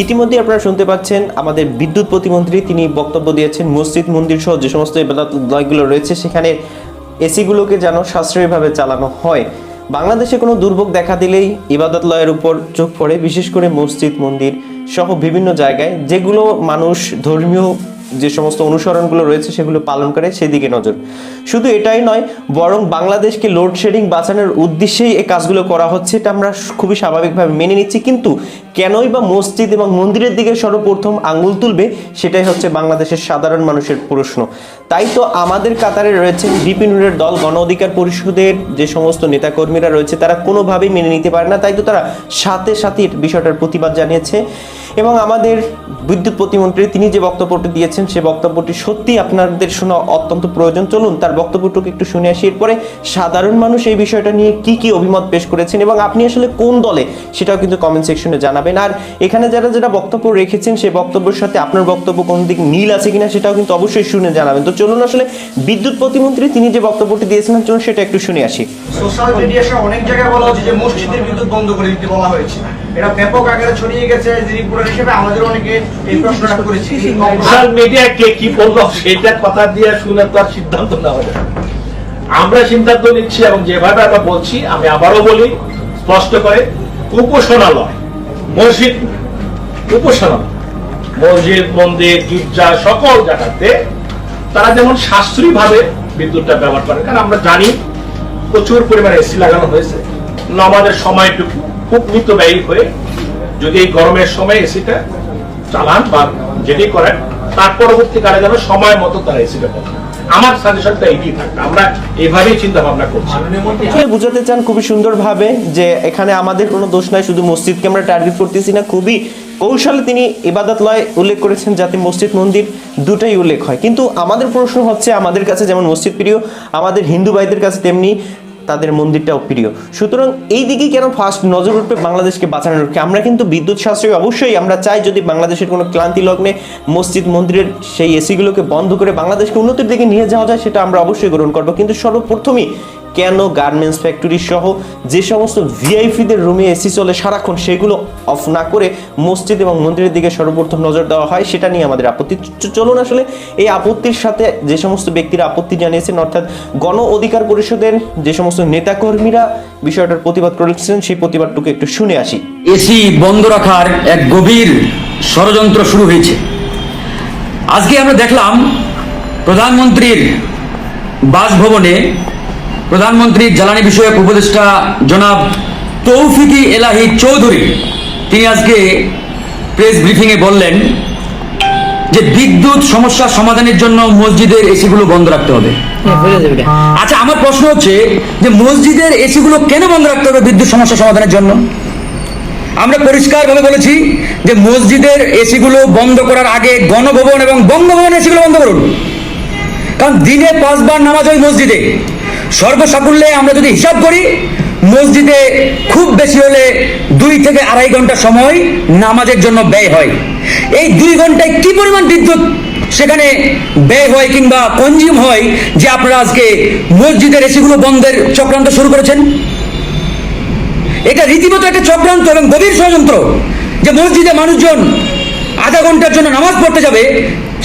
ইতিমধ্যে আপনারা শুনতে পাচ্ছেন আমাদের বিদ্যুৎ প্রতিমন্ত্রী তিনি বক্তব্য দিয়েছেন মসজিদ মন্দির সহ যে সমস্ত ইবাদতগুলো রয়েছে সেখানে এসিগুলোকে যেন সাশ্রয়ীভাবে চালানো হয়। বাংলাদেশে কোনো দুর্ভোগ দেখা দিলেই ইবাদতলয়ের উপর চোখ পড়ে, বিশেষ করে মসজিদ মন্দির সহ বিভিন্ন জায়গায় যেগুলো মানুষ ধর্মীয় যে সমস্ত অনুসরণগুলো রয়েছে সেগুলো পালন করে সেদিকে নজর। শুধু এটাই নয়, বরং বাংলাদেশকে লোডশেডিং বাঁচানোর উদ্দেশ্যেই এই কাজগুলো করা হচ্ছে, এটা আমরা খুবই স্বাভাবিকভাবে মেনে নিচ্ছি। কিন্তু কেনই বা মসজিদ এবং মন্দিরের দিকে সর্বপ্রথম আঙ্গুল তুলবে, সেটাই হচ্ছে বাংলাদেশের সাধারণ মানুষের প্রশ্ন। তাই তো আমাদের কাতারে রয়েছেন বিপি নুরের দল, গণ অধিকার পরিষদের যে সমস্ত নেতাকর্মীরা রয়েছে তারা কোনোভাবেই মেনে নিতে পারে না। তাই তো তারা সাথে সাথে বিষয়টার প্রতিবাদ জানিয়েছে এবং আমাদের বিদ্যুৎ প্রতিমন্ত্রী তিনি যে বক্তব্যটি দিয়েছেন সে বক্তব্যটি সত্যি আপনাদের শোনা অত্যন্ত প্রয়োজন। চলুন তার বক্তব্যটুকু একটু শুনে আসি, এরপরে সাধারণ মানুষ এই বিষয়টা নিয়ে কি অভিমত পেশ করেছেন এবং আপনি আসলে কোন দলে সেটাও কিন্তু কমেন্ট সেকশনে জানাবেন। আর এখানে যারা বক্তব্য রেখেছেন সেই বক্তব্যের সাথে আপনার বক্তব্য কোন দিক মিল আছে কিনা সেটাও কিন্তু অবশ্যই শুনে জানাবেন। তো চলুন আসলে বিদ্যুৎ প্রতিমন্ত্রী তিনি যে বক্তব্যটি দিয়েছিলেন চলুন সেটা একটু শুনে আসি। সোশ্যাল মিডিয়াতে অনেক জায়গায় বলা হচ্ছে যে মসজিদের বিদ্যুৎ বন্ধ করে দিতে বলা হয়েছে, এটা ব্যাপক আকারে ছড়িয়ে গেছে। রিপোর্টার হিসেবে আমাদের অনেকে এই প্রশ্নটা করেছি, সোশ্যাল মিডিয়া কে কি বললো সেটা কথা দিয়ে শুনে তো আর সিদ্ধান্ত নেওয়া যায়। আমরা সিদ্ধান্ত নিচ্ছি এবং যেভাবে আমরা বলছি, আমি আবারও বলি স্পষ্ট করে, উপাসনালয় মসজিদ, উপাসনালয় মসজিদ মন্দির গির্জা সকল জায়গাতে তারা যেমন সাশ্রয়ী ভাবে বিদ্যুৎটা ব্যবহার করে। কারণ আমরা জানি প্রচুর পরিমাণে এসি লাগানো হয়েছে, নামাজের সময়টুকু খুব মিতব্যয়ী হয়ে যদি এই গরমের সময় এসিটা চালান বা যেটি করেন, তার পরবর্তীকালে যেন সময় মতো তারা এসিটা পাবেন। আমার সাজেশনটা এইটাই থাকবে, আমরা এইভাবেই চিন্তা ভাবনা করছি। বুঝাতে চান খুবই সুন্দরভাবে যে এখানে আমাদের কোনো দোষ নাই, শুধু মসজিদকে আমরা টার্গেট করতেছি না। খুবই কৌশলে তিনি ইবাদতলয় উল্লেখ করেছেন যাতে মসজিদ মন্দির দুটাই উল্লেখ হয়। কিন্তু আমাদের প্রশ্ন হচ্ছে, আমাদের কাছে যেমন মসজিদ প্রিয়, আমাদের হিন্দু ভাইদের কাছে তেমনি তাদের মন্দিরটাও প্রিয়। সুতরাং এই দিকেই কেন ফার্স্ট নজর উঠবে বাংলাদেশকে বাঁচানোর? আমরা কিন্তু বিদ্যুৎ সাশ্রয় অবশ্যই আমরা চাই, যদি বাংলাদেশের কোনো ক্লান্তি লগ্নে মসজিদ মন্দিরের সেই এসিগুলোকে বন্ধ করে বাংলাদেশকে উন্নতির দিকে নিয়ে যাওয়া যায় সেটা আমরা অবশ্যই গ্রহণ করবো। কিন্তু সর্বপ্রথমই কেন গার্মেন্টস ফ্যাক্টরি সহ যে সমস্ত ভিআইপিদের রুমে এসি চলে সারাক্ষণ সেগুলো অফ না করে মসজিদ এবং মন্দিরের দিকে সর্বপ্রথম নজর দেওয়া হয়, সেটা নিয়ে আমাদের আপত্তি। চলুন আসলে এই আপত্তির সাথে যে সমস্ত ব্যক্তিরা আপত্তি জানিয়েছেন, অর্থাৎ গণ অধিকার পরিষদের যে সমস্ত নেতাকর্মীরা বিষয়টার প্রতিবাদ করেছেন সেই প্রতিবাদটুকু একটু শুনে আসি। এসি বন্ধ রাখার এক গভীর ষড়যন্ত্র শুরু হয়েছে। আজকে আমরা দেখলাম প্রধানমন্ত্রীর বাসভবনে প্রধানমন্ত্রীর জ্বালানি বিষয়ক উপদেষ্টা জনাব তৌফিকি এলাহি চৌধুরী তিনি আজকে প্রেস ব্রিফিংয়ে বললেন যে বিদ্যুৎ সমস্যা সমাধানের জন্য মসজিদের এসিগুলো বন্ধ রাখতে হবে। আচ্ছা, আমার প্রশ্ন হচ্ছে যে মসজিদের এসিগুলো কেন বন্ধ রাখতে হবে বিদ্যুৎ সমস্যা সমাধানের জন্য? আমরা পরিষ্কারভাবে বলেছি যে মসজিদের এসিগুলো বন্ধ করার আগে গণভবন এবং বঙ্গভবন এসিগুলো বন্ধ করুন। কারণ দিনে 5 বার নামাজ হয় মসজিদে। সর্বসাকুল্যে আমরা যদি হিসাব করি, মসজিদে খুব বেশি হলে 2 থেকে 2.5 ঘন্টা সময় নামাজের জন্য ব্যয় হয়। এই 2 ঘন্টায় কি পরিমাণ বিদ্যুৎ সেখানে ব্যয় হয় কিংবা কনজিউম হয় যে আপনারা আজকে মসজিদের এসিগুলো বন্ধের চক্রান্ত শুরু করেছেন? এটা রীতিমতো একটা চক্রান্ত এবং গভীর ষড়যন্ত্র যে মসজিদে মানুষজন আধা ঘন্টার জন্য নামাজ পড়তে যাবে,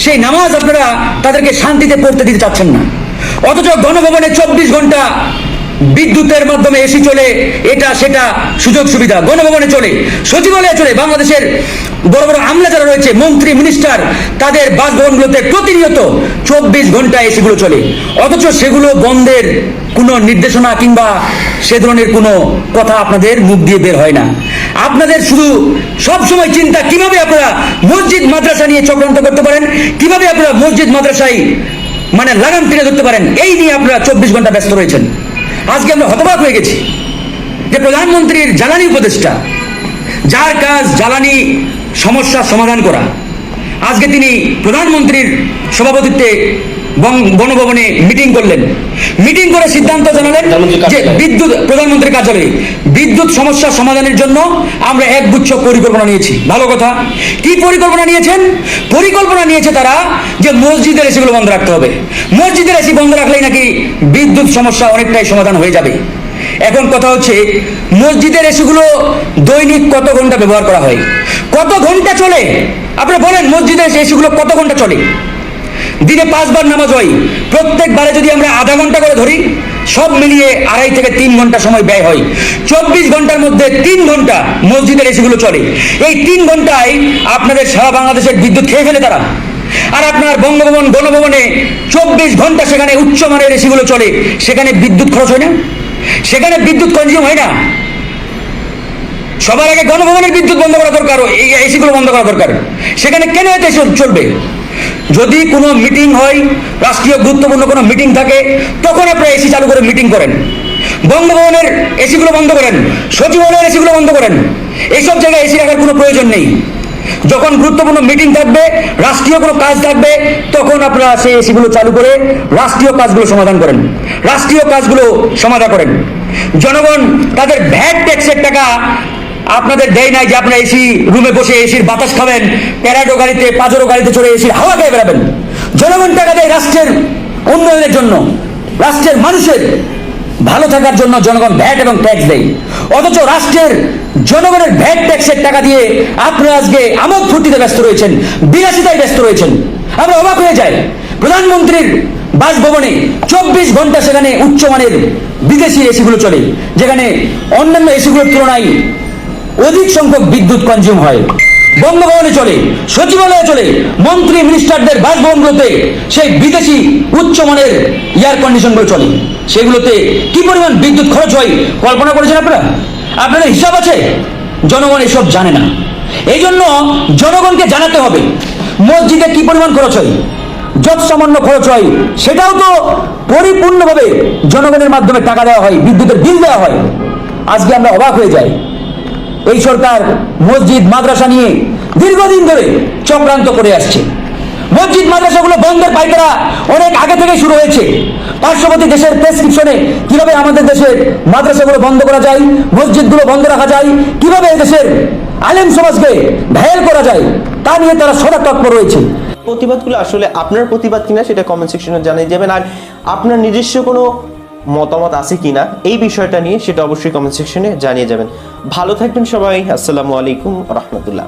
সেই নামাজ আপনারা তাদেরকে শান্তিতে পড়তে দিতে চাচ্ছেন না। অথচ গণভবনে 24 ঘন্টা বিদ্যুতের মাধ্যমে এসি চলে, এটা সেটা সুযোগ সুবিধা গণভবনে চলে, সচিবালয়ে চলে। বাংলাদেশের বড় বড় আমলা যারা রয়েছে, মন্ত্রী মিনিস্টার, তাদের বাসভবনগুলোতে প্রতিনিয়ত 24 ঘন্টা এসিগুলো চলে। অথচ সেগুলো বন্ধের কোনো নির্দেশনা কিংবা সে ধরনের কোনো কথা আপনাদের মুখ দিয়ে বের হয় না। আপনাদের শুধু সবসময় চিন্তা কিভাবে আপনারা মসজিদ মাদ্রাসা নিয়ে চক্রান্ত করতে পারেন, কিভাবে আপনারা মসজিদ মাদ্রাসায় মানে লাগাম টেনে ধরতে পারেন, এই নিয়ে আপনারা 24 ঘন্টা ব্যস্ত রয়েছেন। আজকে আমরা হতবাক হয়ে গেছি যে প্রধানমন্ত্রীর জ্বালানি উপদেষ্টা, যার কাজ জ্বালানি সমস্যা সমাধান করা, আজকে তিনি প্রধানমন্ত্রীর সভাপতিত্বে গণভবনে মিটিং করলেন। মিটিং করে সিদ্ধান্ত জানালেন যে বিদ্যুৎ, প্রধানমন্ত্রীর কার্যালয়ে বিদ্যুৎ সমস্যা সমাধানের জন্য আমরা একগুচ্ছ পরিকল্পনা নিয়েছি। ভালো কথা। কি পরিকল্পনা নিয়েছেন? পরিকল্পনা নিয়েছে তারা যে মসজিদের এসিগুলো বন্ধ রাখতে হবে। মসজিদের এসি বন্ধ রাখলেই নাকি বিদ্যুৎ সমস্যা অনেকটাই সমাধান হয়ে যাবে। এখন কথা হচ্ছে মসজিদের এসিগুলো দৈনিক কত ঘন্টা ব্যবহার করা হয়, কত ঘন্টা চলে? আপনি বলেন মসজিদের এসিগুলো কত ঘন্টা চলে? দিনে 5 বার নামাজ হয়, প্রত্যেকবারে যদি আমরা আধা ঘন্টা করে ধরি, সব মিলিয়ে 2.5 থেকে 3 ঘন্টা সময় ব্যয় হয়। 24 ঘন্টার মধ্যে 3 ঘন্টা মসজিদের এসিগুলো চলে। এই 3 ঘন্টায় আপনাদের সারা বাংলাদেশের বিদ্যুৎ খেয়ে ফেলে তারা। আর আপনার বঙ্গভবন গণভবনে 24 ঘন্টা সেখানে উচ্চমানের এসিগুলো চলে, সেখানে বিদ্যুৎ খরচ হয় না, সেখানে বিদ্যুৎ কনজিউম হয় না। সবার আগে গণভবনের বিদ্যুৎ বন্ধ করা দরকার, এই এসিগুলো বন্ধ করা দরকার। সেখানে কেন এত এসি চলবে? যদি কোনো মিটিং হয়, রাষ্ট্রীয় গুরুত্বপূর্ণ কোনো মিটিং থাকে, তখন আপনারা এসি চালু করে মিটিং করেন। বঙ্গভবনের এসিগুলো বন্ধ করেন, সচিবালয়ের এসিগুলো বন্ধ করেন। এইসব জায়গায় এসি রাখার কোনো প্রয়োজন নেই। যখন গুরুত্বপূর্ণ মিটিং থাকবে, রাষ্ট্রীয় কোনো কাজ থাকবে, তখন আপনারা সেই এসিগুলো চালু করে রাষ্ট্রীয় কাজগুলো সমাধান করেন, রাষ্ট্রীয় কাজগুলো সমাধান করেন। জনগণ তাদের ভ্যাট ট্যাক্সের টাকা আপনাদের দেয় নাই যে আপনারা এসি রুমে বসে এসির বাতাস খাবেন, প্যারাডো গাড়িতে, পাজেরো গাড়িতে চড়ে এসির হাওয়া খেয়ে বেড়াবেন। জনগণ টাকা দেয় রাষ্ট্রের উন্নয়নের জন্য, রাষ্ট্রের মানুষের ভালো থাকার জন্য জনগণ ভ্যাট এবং ট্যাক্স দেয়। অথচ রাষ্ট্রের জনগণের ভ্যাট ট্যাক্সের টাকা দিয়ে আপনারা আজকে আমোদ ফুর্তিতে ব্যস্ত রয়েছেন, বিলাসিতায় ব্যস্ত রয়েছেন। আমরা অবাক হয়ে যাই, প্রধানমন্ত্রীর বাসভবনে 24 ঘন্টা সেখানে উচ্চমানের বিদেশি এসিগুলো চলে, যেখানে অন্যান্য এসিগুলোর তুলনায় অধিক সংখ্যক বিদ্যুৎ কনজিউম হয়। বঙ্গভবনে চলে, সচিবালয়ে চলে, মন্ত্রী মিনিস্টারদের বাসভবনগুলোতে সেই বিদেশি উচ্চমানের এয়ার কন্ডিশনগুলো চলে। সেগুলোতে কি পরিমাণ বিদ্যুৎ খরচ হয় কল্পনা করেছেন আপনারা? আপনাদের হিসাব আছে? জনগণ এসব জানে না। এই জন্য জনগণকে জানাতে হবে মসজিদে কি পরিমাণ খরচ হয়। যত সামান্য খরচ হয় সেটাও তো পরিপূর্ণভাবে জনগণের মাধ্যমে টাকা দেওয়া হয়, বিদ্যুতের বিল দেওয়া হয়। আজকে আমরা অবাক হয়ে যাই। এই সরকার মসজিদ মাদ্রাসা নিয়ে দীর্ঘদিন ধরে চক্রান্ত করে আসছে। মসজিদ মাদ্রাসাগুলো বন্ধের পায়তারা অনেক আগে থেকে শুরু হয়েছে। পার্শ্ববর্তী দেশের প্রেসক্রিপশনে কিভাবে আমাদের দেশের মাদ্রাসাগুলো বন্ধ করা যায়, মসজিদগুলো বন্ধ রাখা যায়, কিভাবে দেশের আলেম সমাজকে ঘায়েল করা যায়, তা নিয়ে তারা সদা তৎপর রয়েছে। প্রতিবাদগুলো আসলে আপনার প্রতিবাদ কিনা সেটা কমেন্ট সেকশনে জানিয়ে যাবেন। আর আপনার নিজস্ব কোনো মতামত আছে কিনা এই বিষয়টা নিয়ে সেটা অবশ্যই কমেন্ট সেকশনে জানিয়ে যাবেন। ভালো থাকবেন সবাই। আসসালামু আলাইকুম রহমতুল্লাহ।